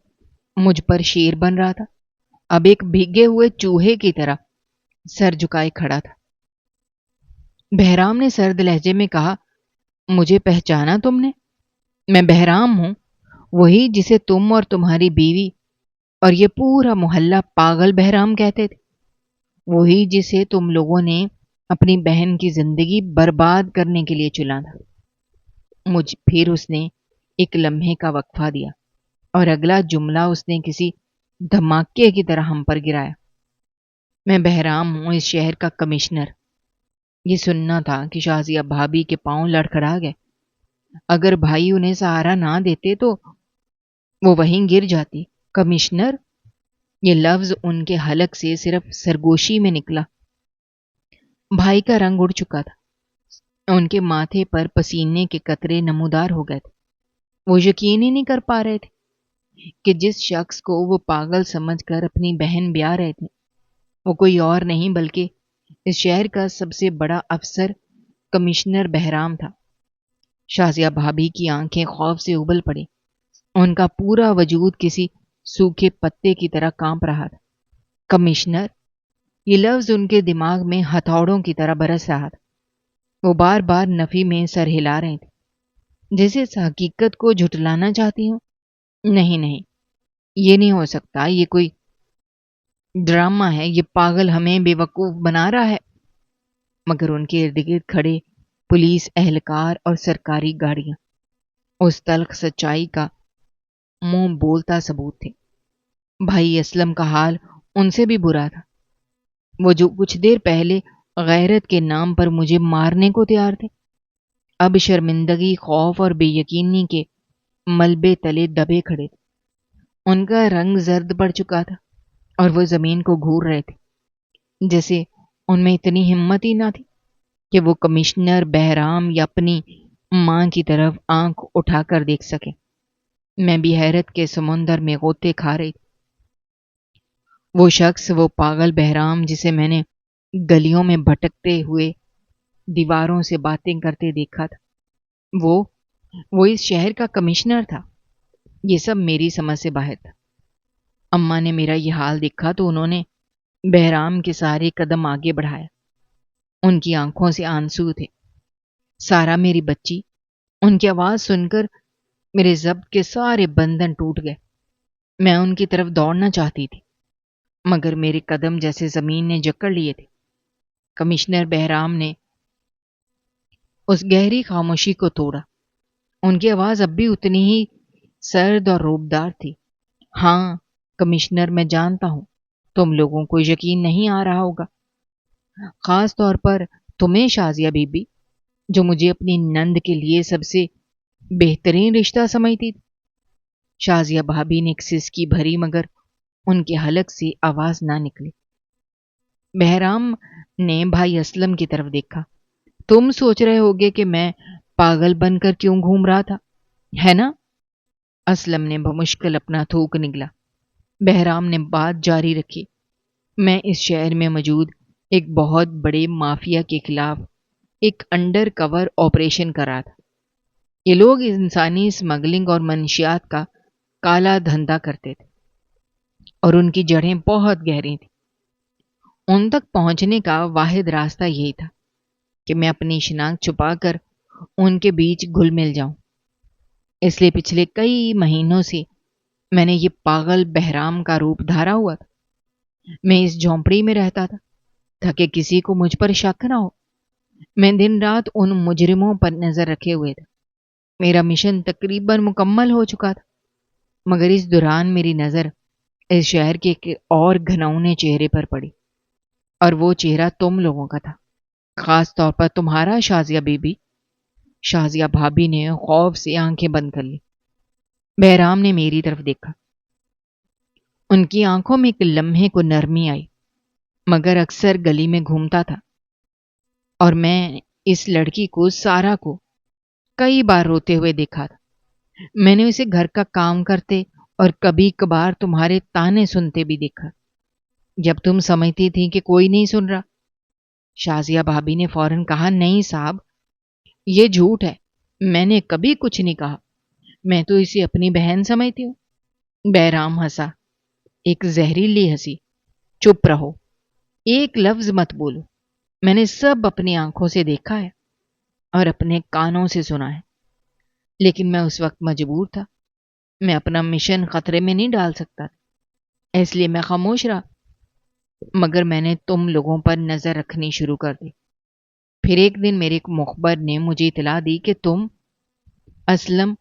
مجھ پر شیر بن رہا تھا، اب ایک بھیگے ہوئے چوہے کی طرح سر جھکائے کھڑا تھا۔ بہرام نے سرد لہجے میں کہا، مجھے پہچانا تم نے؟ میں بہرام ہوں، وہی جسے تم اور تمہاری بیوی اور یہ پورا محلہ پاگل بہرام کہتے تھے، وہی جسے تم لوگوں نے اپنی بہن کی زندگی برباد کرنے کے لیے چنا تھا۔ پھر اس نے ایک لمحے کا وقفہ دیا اور اگلا جملہ اس نے کسی دھماکے کی طرح ہم پر گرایا۔ میں بہرام ہوں، اس شہر کا کمشنر۔ یہ سننا تھا کہ شازیہ بھابی کے پاؤں لڑکھڑا گئے۔ اگر بھائی انہیں سہارا نہ دیتے تو وہ وہیں گر جاتی۔ کمشنر، یہ لفظ ان کے حلق سے صرف سرگوشی میں نکلا۔ بھائی کا رنگ اڑ چکا تھا، ان کے ماتھے پر پسینے کے قطرے نمودار ہو گئے تھے۔ وہ یقین ہی نہیں کر پا رہے تھے کہ جس شخص کو وہ پاگل سمجھ کر اپنی بہن بیاہ رہے تھے وہ کوئی اور نہیں بلکہ اس شہر کا سب سے بڑا افسر کمشنر بہرام تھا۔ شازیہ بھابی کی آنکھیں خوف سے ابل پڑی، ان کا پورا وجود کسی سوکھے پتے کی طرح کانپ رہا تھا۔ کمشنر، یہ لفظ ان کے دماغ میں ہتھوڑوں کی طرح برس رہا تھا۔ وہ بار بار نفی میں سر ہلا رہے تھے، جیسے اس حقیقت کو جھٹلانا چاہتی ہوں۔ نہیں نہیں، یہ نہیں ہو سکتا، یہ کوئی ڈرامہ ہے، یہ پاگل ہمیں بے وقوف بنا رہا ہے۔ مگر ان کے ارد گرد کھڑے پولیس اہلکار اور سرکاری گاڑیاں اس تلخ سچائی کا منہ بولتا ثبوت تھے۔ بھائی اسلم کا حال ان سے بھی برا تھا، وہ جو کچھ دیر پہلے غیرت کے نام پر مجھے مارنے کو تیار تھے، اب شرمندگی، خوف اور بے یقینی کے ملبے تلے دبے کھڑے تھے۔ ان کا رنگ زرد پڑ چکا تھا اور وہ زمین کو گھور رہے تھے، جیسے ان میں اتنی ہمت ہی نہ تھی کہ وہ کمشنر بہرام یا اپنی ماں کی طرف آنکھ اٹھا کر دیکھ سکے۔ میں بھی حیرت کے سمندر میں غوطے کھا رہی تھی۔ وہ شخص، وہ پاگل بہرام جسے میں نے گلیوں میں بھٹکتے ہوئے دیواروں سے باتیں کرتے دیکھا تھا، وہ اس شہر کا کمشنر تھا۔ یہ سب میری سمجھ سے باہر تھا۔ اماں نے میرا یہ حال دیکھا تو انہوں نے بہرام کے سارے قدم آگے بڑھایا۔ ان کی آنکھوں سے آنسو تھے۔ سارا میری بچی، ان کی آواز سن کر میرے ضبط کے سارے بندھن ٹوٹ گئے۔ میں ان کی طرف دوڑنا چاہتی تھی، مگر میرے قدم جیسے زمین نے جکڑ لیے تھے۔ کمشنر بہرام نے اس گہری خاموشی کو توڑا۔ ان کی آواز اب بھی اتنی ہی سرد اور روبدار تھی۔ ہاں کمشنر، میں جانتا ہوں تم لوگوں کو یقین نہیں آ رہا ہوگا، خاص طور پر تمہیں شازیہ بی بی، جو مجھے اپنی نند کے لیے سب سے بہترین رشتہ سمجھتی تھی۔ شازیہ بھابی نے ایک سسکی بھری مگر ان کے حلق سے آواز نہ نکلی۔ بہرام نے بھائی اسلم کی طرف دیکھا۔ تم سوچ رہے ہوگے کہ میں پاگل بن کر کیوں گھوم رہا تھا، ہے نا؟ اسلم نے بمشکل اپنا تھوک نگلا۔ بہرام نے بات جاری رکھی۔ میں اس شہر میں موجود ایک بہت بڑے مافیا کے خلاف ایک انڈر کور آپریشن کر رہا تھا۔ یہ لوگ انسانی اسمگلنگ اور منشیات کا کالا دھندا کرتے تھے اور ان کی جڑیں بہت گہری تھیں۔ ان تک پہنچنے کا واحد راستہ یہی تھا کہ میں اپنی شناخت چھپا کر ان کے بیچ گھل مل جاؤں۔ اس لیے پچھلے کئی مہینوں سے میں نے یہ پاگل بہرام کا روپ دھارا ہوا تھا۔ میں اس جھونپڑی میں رہتا تھا تاکہ کسی کو مجھ پر شک نہ ہو۔ میں دن رات ان مجرموں پر نظر رکھے ہوئے تھا۔ میرا مشن تقریباً مکمل ہو چکا تھا، مگر اس دوران میری نظر اس شہر کے ایک اور گھنونے چہرے پر پڑی، اور وہ چہرہ تم لوگوں کا تھا، خاص طور پر تمہارا شازیہ بی بی۔ شازیہ بھابی نے خوف سے آنکھیں بند کر لی۔ بہرام نے میری طرف دیکھا۔ ان کی آنکھوں میں ایک لمحے کو نرمی آئی، مگر اکثر گلی میں گھومتا تھا اور میں اس لڑکی کو، سارا کو، کئی بار روتے ہوئے دیکھا تھا۔ میں نے اسے گھر کا کام کرتے اور کبھی کبھار تمہارے تانے سنتے بھی دیکھا، جب تم سمجھتی تھی کہ کوئی نہیں سن رہا۔ شازیہ بھابی نے فوراً کہا، نہیں صاحب، یہ جھوٹ ہے، میں نے کبھی کچھ نہیں کہا، میں تو اسے اپنی بہن سمجھتی ہوں۔ بہرام ہنسا، ایک زہریلی ہنسی۔ چپ رہو، ایک لفظ مت بولو، میں نے سب اپنی آنکھوں سے دیکھا ہے اور اپنے کانوں سے سنا ہے، لیکن میں اس وقت مجبور تھا، میں اپنا مشن خطرے میں نہیں ڈال سکتا تھا، اس لیے میں خاموش رہا۔ مگر میں نے تم لوگوں پر نظر رکھنی شروع کر دی۔ پھر ایک دن میرے ایک مخبر نے مجھے اطلاع دی کہ تم، اسلم،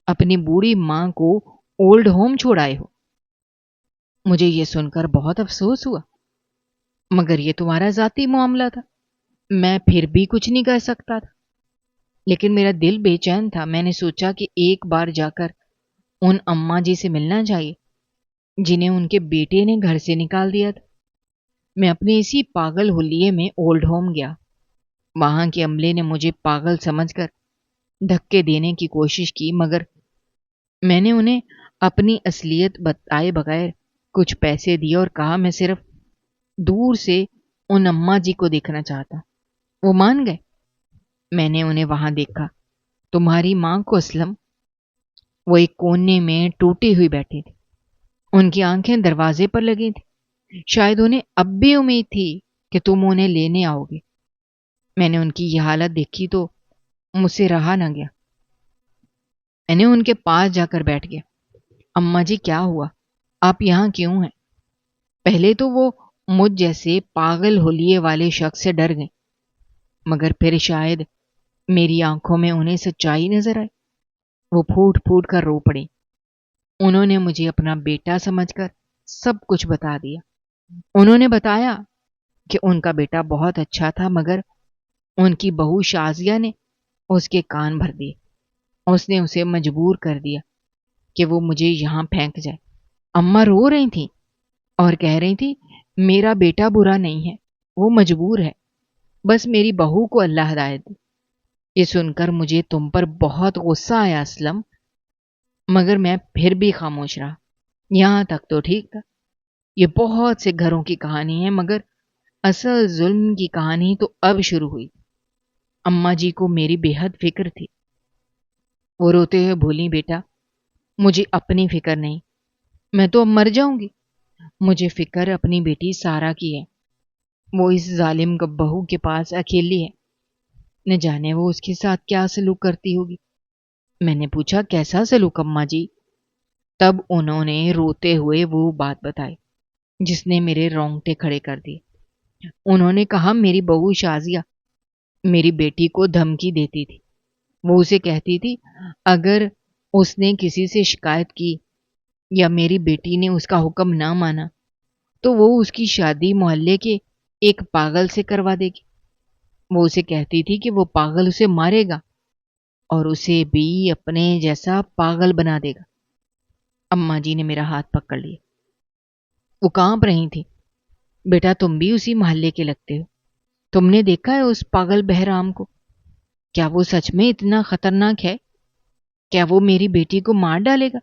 اپنی بوڑھی ماں کو اولڈ ہوم چھوڑ آئے ہو۔ مجھے یہ سن کر بہت افسوس ہوا، مگر یہ تمہارا ذاتی معاملہ تھا، میں پھر بھی کچھ نہیں کر سکتا تھا۔ لیکن میرا دل بے چین تھا۔ میں نے سوچا کہ ایک بار جا کر ان اماں جی سے ملنا چاہیے جنہیں ان کے بیٹے نے گھر سے نکال دیا تھا۔ میں اپنے اسی پاگل حلیے میں اولڈ ہوم گیا۔ وہاں کے عملے نے مجھے پاگل سمجھ کر دھکے دینے کی کوشش کی، مگر میں نے انہیں اپنی اصلیت بتائے بغیر کچھ پیسے دیے اور کہا میں صرف دور سے ان اماں جی کو دیکھنا چاہتا۔ وہ مان گئے۔ میں نے انہیں وہاں دیکھا، تمہاری ماں کو اسلم۔ وہ ایک کونے میں ٹوٹی ہوئی بیٹھی تھی، ان کی آنکھیں دروازے پر لگی تھی۔ شاید انہیں اب بھی امید تھی کہ تم انہیں لینے آؤ گے۔ میں نے ان کی یہ حالت دیکھی تو مجھ سے رہا نہ گیا. میں نے ان کے پاس جا کر بیٹھ گیا. اماں جی کیا ہوا؟ آپ یہاں کیوں ہیں؟ پہلے تو وہ مجھ جیسے پاگل ہولیے والے شخص سے ڈر گئے، مگر پھر شاید میری آنکھوں میں انہیں سچائی نظر آئی. وہ پھوٹ پھوٹ کر رو پڑی. انہوں نے مجھے اپنا بیٹا سمجھ کر سب کچھ بتا دیا. انہوں نے بتایا کہ ان کا بیٹا بہت اچھا تھا، مگر ان کی بہو شازیہ نے اس کے کان بھر دیے. اس نے اسے مجبور کر دیا کہ وہ مجھے یہاں پھینک جائے. اماں رو رہی تھیں اور کہہ رہی تھی میرا بیٹا برا نہیں ہے، وہ مجبور ہے، بس میری بہو کو اللہ ہدایت دے. یہ سن کر مجھے تم پر بہت غصہ آیا اسلم، مگر میں پھر بھی خاموش رہا. یہاں تک تو ٹھیک تھا. یہ بہت سے گھروں کی کہانی ہے، مگر اصل ظلم کی کہانی تو اب شروع ہوئی. اماں جی کو میری بے حد فکر تھی. وہ روتے ہوئے بولی بیٹا مجھے اپنی فکر نہیں، میں تو اب مر جاؤں گی. مجھے فکر اپنی بیٹی سارا کی ہے. وہ اس ظالم بہو کے پاس اکیلی ہے، نہ جانے وہ اس کے ساتھ کیا سلوک کرتی ہوگی. میں نے پوچھا کیسا سلوک اماں جی؟ تب انہوں نے روتے ہوئے وہ بات بتائی جس نے میرے رونگٹے کھڑے کر دیے. انہوں نے کہا میری بہو شازیہ میری بیٹی کو دھمکی دیتی تھی. وہ اسے کہتی تھی اگر اس نے کسی سے شکایت کی یا میری بیٹی نے اس کا حکم نہ مانا تو وہ اس کی شادی محلے کے ایک پاگل سے کروا دے گی. وہ اسے کہتی تھی کہ وہ پاگل اسے مارے گا اور اسے بھی اپنے جیسا پاگل بنا دے گا. اماں جی نے میرا ہاتھ پکڑ لیا. وہ کانپ رہی تھی. بیٹا تم بھی اسی محلے کے لگتے ہو. تم نے دیکھا ہے اس پاگل بہرام کو؟ کیا وہ سچ میں اتنا خطرناک ہے؟ کیا وہ میری بیٹی کو مار ڈالے گا؟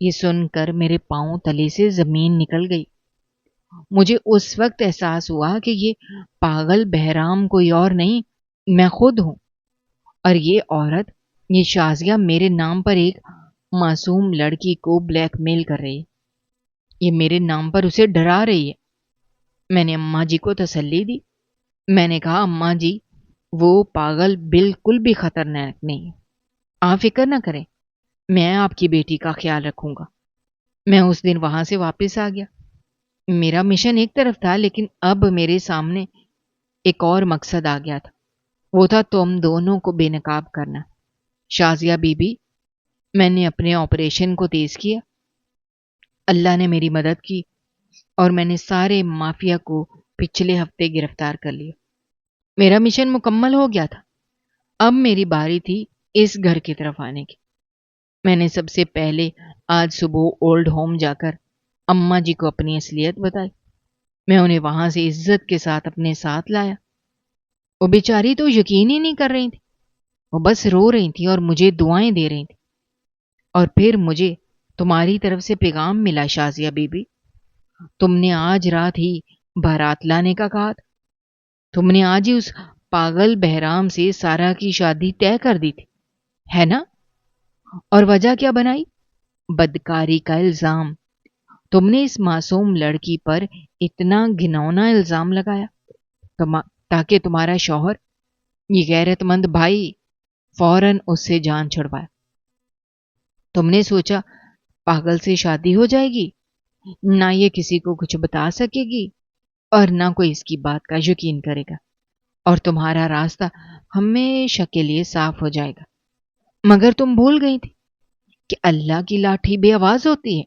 یہ سن کر میرے پاؤں تلے سے زمین نکل گئی. مجھے اس وقت احساس ہوا کہ یہ پاگل بہرام کوئی اور نہیں، میں خود ہوں. اور یہ عورت، یہ شازیہ میرے نام پر ایک معصوم لڑکی کو بلیک میل کر رہی ہے. یہ میرے نام پر اسے ڈرا رہی ہے. میں نے اماں جی کو تسلی دی. میں نے کہا اماں جی وہ پاگل بالکل بھی خطرناک نہیں ہے، آپ فکر نہ کریں، میں آپ کی بیٹی کا خیال رکھوں گا. میں اس دن وہاں سے واپس آ گیا. میرا مشن ایک طرف تھا، لیکن اب میرے سامنے ایک اور مقصد آ گیا تھا. وہ تھا تم دونوں کو بے نقاب کرنا. شازیہ بی بی، میں نے اپنے آپریشن کو تیز کیا. اللہ نے میری مدد کی اور میں نے سارے مافیا کو پچھلے ہفتے گرفتار کر لیا. میرا مشن مکمل ہو گیا تھا. اب میری باری تھی اس گھر کی طرف آنے کی. میں نے سب سے پہلے آج صبح اولڈ ہوم جا کر اماں جی کو اپنی اصلیت بتائی. میں انہیں وہاں سے عزت کے ساتھ اپنے ساتھ لایا. وہ بیچاری تو یقین ہی نہیں کر رہی تھی. وہ بس رو رہی تھی اور مجھے دعائیں دے رہی تھی. اور پھر مجھے تمہاری طرف سے پیغام ملا شازیہ بی بی. تم نے آج رات ہی بارات لانے کا کہا تھا. تم نے آج ہی اس پاگل بہرام سے سارا کی شادی طے کر دی تھی، ہے نا؟ اور وجہ کیا بنائی؟ بدکاری کا الزام. تم نے اس معصوم لڑکی پر اتنا گھنونا الزام لگایا تاکہ تمہارا شوہر، یہ غیرت مند بھائی، فوراً اس سے جان چھڑوایا. تم نے سوچا پاگل سے شادی ہو جائے گی، نہ یہ کسی کو کچھ بتا سکے گی اور نہ کوئی اس کی بات کا یقین کرے گا، اور تمہارا راستہ ہمیشہ کے لیے صاف ہو جائے گا. مگر تم بھول گئی تھی کہ اللہ کی لاٹھی بے آواز ہوتی ہے.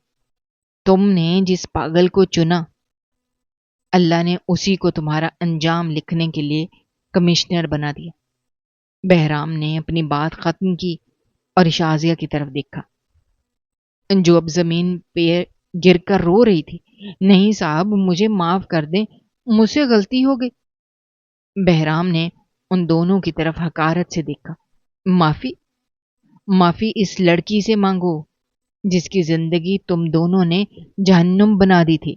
تم نے جس پاگل کو چنا، اللہ نے اسی کو تمہارا انجام لکھنے کے لیے کمشنر بنا دیا. بہرام نے اپنی بات ختم کی اور شازیہ کی طرف دیکھا جو اب زمین پہ گر کر رو رہی تھی. نہیں صاحب، مجھے معاف کر دیں، مجھ سے غلطی ہو گئی. بہرام نے ان دونوں کی طرف حقارت سے دیکھا. معافی؟ معافی اس لڑکی سے مانگو جس کی زندگی تم دونوں نے جہنم بنا دی تھی،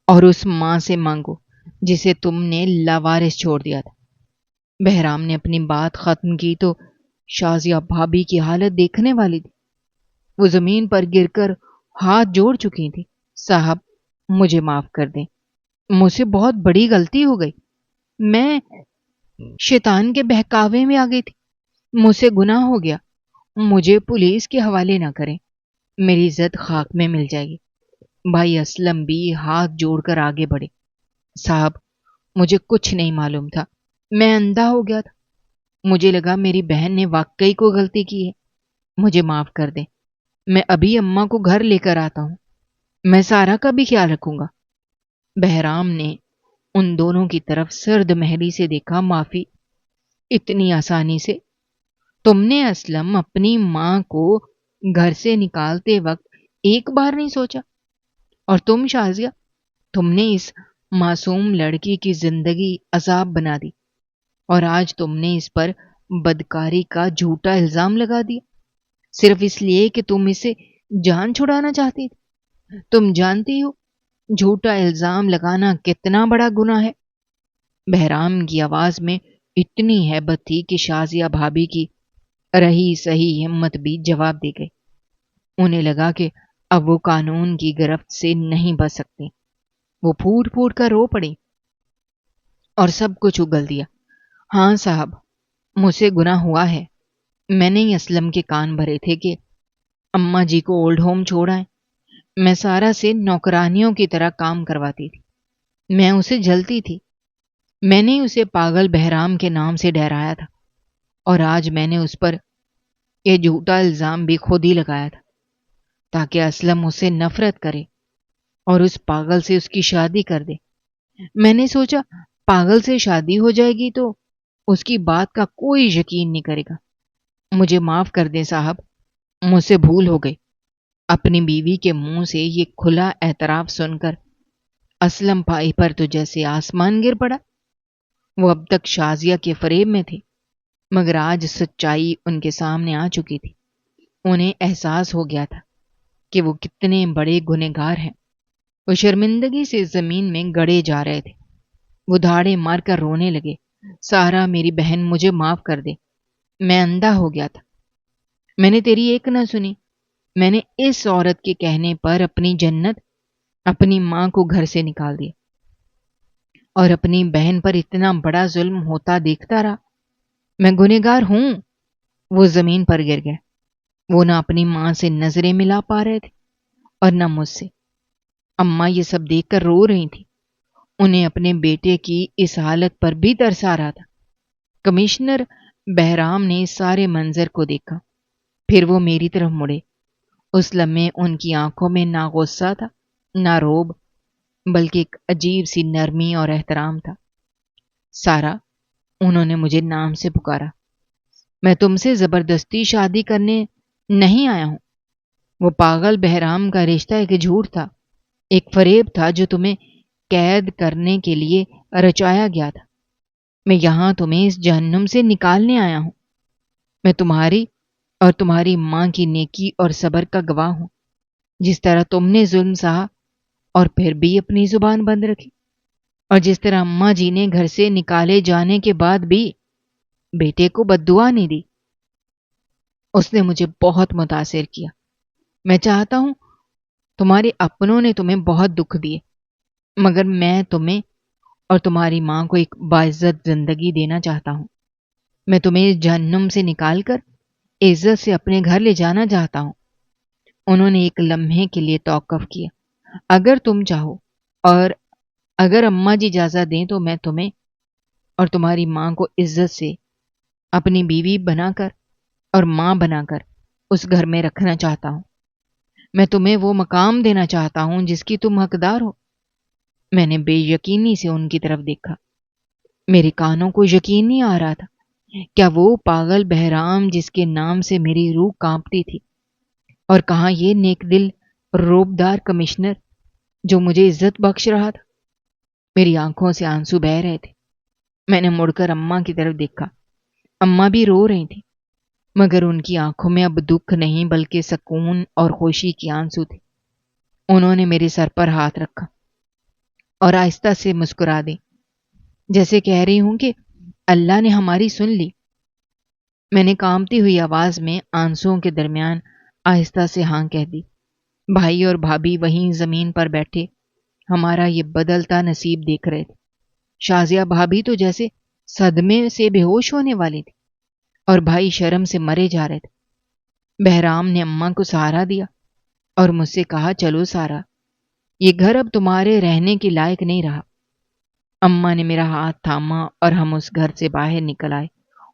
اور اس ماں سے مانگو جسے تم نے لاوارث چھوڑ دیا تھا. بہرام نے اپنی بات ختم کی تو شازیہ بھابھی کی حالت دیکھنے والی تھی. وہ زمین پر گر کر ہاتھ جوڑ چکی تھی. صاحب مجھے معاف کر دیں، مجھ سے بہت بڑی غلطی ہو گئی، میں شیطان کے بہکاوے میں آ گئی تھی، مجھ سے گناہ ہو گیا، مجھے پولیس کے حوالے نہ کریں، میری عزت خاک میں مل جائے گی۔ بھائی اسلم بھی ہاتھ جوڑ کر آگے بڑھے۔ صاحب، مجھے کچھ نہیں معلوم تھا، میں اندھا ہو گیا تھا، مجھے لگا میری بہن نے واقعی کو غلطی کی ہے، مجھے معاف کر دیں، میں ابھی اماں کو گھر لے کر آتا ہوں، میں سارا کا بھی خیال رکھوں گا۔ بہرام نے ان دونوں کی طرف سرد مہری سے دیکھا۔ معافی؟ اتنی آسانی سے؟ تم نے اسلم اپنی ماں کو گھر سے نکالتے وقت ایک بار نہیں سوچا؟ اور تم شازیہ، تم نے اس معصوم لڑکی کی زندگی عذاب بنا دی، اور آج تم نے اس پر بدکاری کا جھوٹا الزام لگا دیا، صرف اس لیے کہ تم اسے جان چھڑانا چاہتی تھی۔ تم جانتی ہو جھوٹا الزام لگانا کتنا بڑا گناہ ہے؟ بہرام کی آواز میں اتنی ہیبت تھی کہ شازیہ بھابھی کی رہی صحیح ہمت بھی جواب دے گئی۔ انہیں لگا کہ اب وہ قانون کی گرفت سے نہیں بچ سکتی۔ وہ پھوٹ پھوٹ کر رو پڑی اور سب کچھ اگل دیا۔ ہاں صاحب، مجھ سے گناہ ہوا ہے، میں نے ہی اسلم کے کان بھرے تھے کہ اماں جی کو اولڈ ہوم چھوڑ آئیں۔ میں سارا سے نوکرانیوں کی طرح کام کرواتی تھی، میں اسے جلتی تھی، میں نے اسے پاگل بہرام کے نام سے ڈرایا تھا، اور آج میں نے اس پر یہ جھوٹا الزام بھی خود ہی لگایا تھا تاکہ اسلم اسے نفرت کرے اور اس پاگل سے اس کی شادی کر دے۔ میں نے سوچا پاگل سے شادی ہو جائے گی تو اس کی بات کا کوئی یقین نہیں کرے گا۔ مجھے معاف کر دیں صاحب، مجھ سے بھول ہو گئی۔ اپنی بیوی کے منہ سے یہ کھلا اعتراف سن کر اسلم بھائی پر تو جیسے آسمان گر پڑا۔ وہ اب تک شازیہ کے فریب میں تھے، مگر آج سچائی ان کے سامنے آ چکی تھی۔ انہیں احساس ہو گیا تھا کہ وہ کتنے بڑے گنہگار ہیں۔ وہ شرمندگی سے زمین میں گڑے جا رہے تھے۔ وہ دھاڑے مار کر رونے لگے۔ سارا میری بہن، مجھے معاف کر دے، میں اندھا ہو گیا تھا، میں نے تیری ایک نہ سنی، میں نے اس عورت کے کہنے پر اپنی جنت، اپنی ماں کو گھر سے نکال دیا، اور اپنی بہن پر اتنا بڑا ظلم ہوتا دیکھتا رہا۔ میں گنہگار ہوں۔ وہ زمین پر گر گئے۔ وہ نہ اپنی ماں سے نظریں ملا پا رہے تھے اور نہ مجھ سے۔ اماں یہ سب دیکھ کر رو رہی تھی، انہیں اپنے بیٹے کی اس حالت پر بھی ترس آ رہا تھا۔ کمشنر بہرام نے اس سارے منظر کو دیکھا، پھر وہ میری طرف مڑے۔ اس لمحے ان کی آنکھوں میں نہ غصہ تھا نہ روب، بلکہ ایک عجیب سی نرمی اور احترام تھا۔ سارا، انہوں نے مجھے نام سے پکارا، میں تم سے زبردستی شادی کرنے نہیں آیا ہوں۔ وہ پاگل بہرام کا رشتہ ایک جھوٹ تھا، ایک فریب تھا جو تمہیں قید کرنے کے لیے رچایا گیا تھا۔ میں یہاں تمہیں اس جہنم سے نکالنے آیا ہوں۔ میں تمہاری اور تمہاری ماں کی نیکی اور صبر کا گواہ ہوں۔ جس طرح تم نے ظلم سہا اور پھر بھی اپنی زبان بند رکھی، اور جس طرح اماں جی نے گھر سے نکالے جانے کے بعد بھی بیٹے کو بددعا نہیں دی، اس نے مجھے بہت متاثر کیا۔ میں چاہتا ہوں، تمہارے اپنوں نے تمہیں بہت دکھ دیے، مگر میں تمہیں اور تمہاری ماں کو ایک باعزت زندگی دینا چاہتا ہوں۔ میں تمہیں اس جہنم سے نکال کر عزت سے اپنے گھر لے جانا چاہتا ہوں۔ انہوں نے ایک لمحے کے لیے توقف کیا۔ اگر تم چاہو اور اگر اماں جی اجازت دیں تو میں تمہیں اور تمہاری ماں کو عزت سے اپنی بیوی بنا کر اور ماں بنا کر اس گھر میں رکھنا چاہتا ہوں۔ میں تمہیں وہ مقام دینا چاہتا ہوں جس کی تم حقدار ہو۔ میں نے بے یقینی سے ان کی طرف دیکھا۔ میرے کانوں کو یقین نہیں آ رہا تھا، کیا وہ پاگل بہرام جس کے نام سے میری روح کانپتی تھی، اور کہاں یہ نیک دل روبدار کمشنر جو مجھے عزت بخش رہا تھا؟ میری آنکھوں سے آنسو بہہ رہے تھے۔ میں نے مڑ کر اماں کی طرف دیکھا۔ اماں بھی رو رہی تھی، مگر ان کی آنکھوں میں اب دکھ نہیں بلکہ سکون اور خوشی کی آنسو تھے۔ انہوں نے میرے سر پر ہاتھ رکھا اور آہستہ سے مسکرا دی، جیسے کہہ رہی ہوں کہ اللہ نے ہماری سن لی۔ میں نے کانپتی ہوئی آواز میں آنسوؤں کے درمیان آہستہ سے ہاں کہہ دی۔ بھائی اور بھابھی وہیں زمین پر بیٹھے ہمارا یہ بدلتا نصیب دیکھ رہے تھے۔ شازیہ بھابھی تو جیسے صدمے سے بے ہوش ہونے والی تھی اور بھائی شرم سے مرے جا رہے تھے۔ بہرام نے اماں کو سہارا دیا اور مجھ سے کہا، چلو سارا، یہ گھر اب تمہارے رہنے کے لائق نہیں رہا۔ اماں نے میرا ہاتھ تھاما اور ہم اس گھر سے باہر نکل آئے،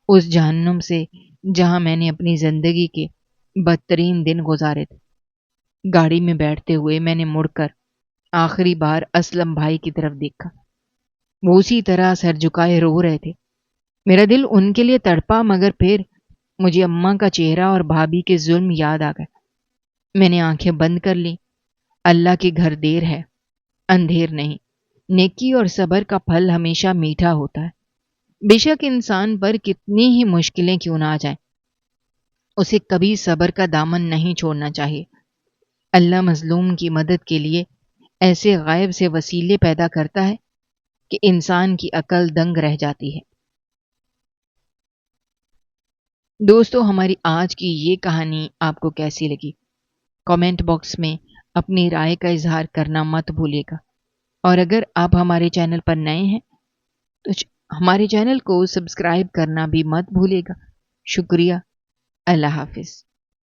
اس جہنم سے جہاں میں نے اپنی زندگی کے بدترین دن گزارے تھے۔ گاڑی میں بیٹھتے ہوئے میں نے مڑ کر آخری بار اسلم بھائی کی طرف دیکھا۔ وہ اسی طرح سر جھکائے رو رہے تھے۔ میرا دل ان کے لیے تڑپا، مگر پھر مجھے اماں کا چہرہ اور بھابھی کے ظلم یاد آ گئے۔ میں نے آنکھیں بند کر لی۔ اللہ کے گھر دیر ہے، اندھیر نہیں۔ نیکی اور صبر کا پھل ہمیشہ میٹھا ہوتا ہے۔ بے شک انسان پر کتنی ہی مشکلیں کیوں نہ آ جائیں، اسے کبھی صبر کا دامن نہیں چھوڑنا چاہیے۔ اللہ مظلوم کی مدد کے لیے ایسے غائب سے وسیلے پیدا کرتا ہے کہ انسان کی عقل دنگ رہ جاتی ہے۔ دوستو، ہماری آج کی یہ کہانی آپ کو کیسی لگی؟ کامنٹ باکس میں اپنی رائے کا اظہار کرنا مت بھولیے گا، اور اگر آپ ہمارے چینل پر نئے ہیں تو ہمارے چینل کو سبسکرائب کرنا بھی مت بھولیے گا۔ شکریہ۔ اللہ حافظ۔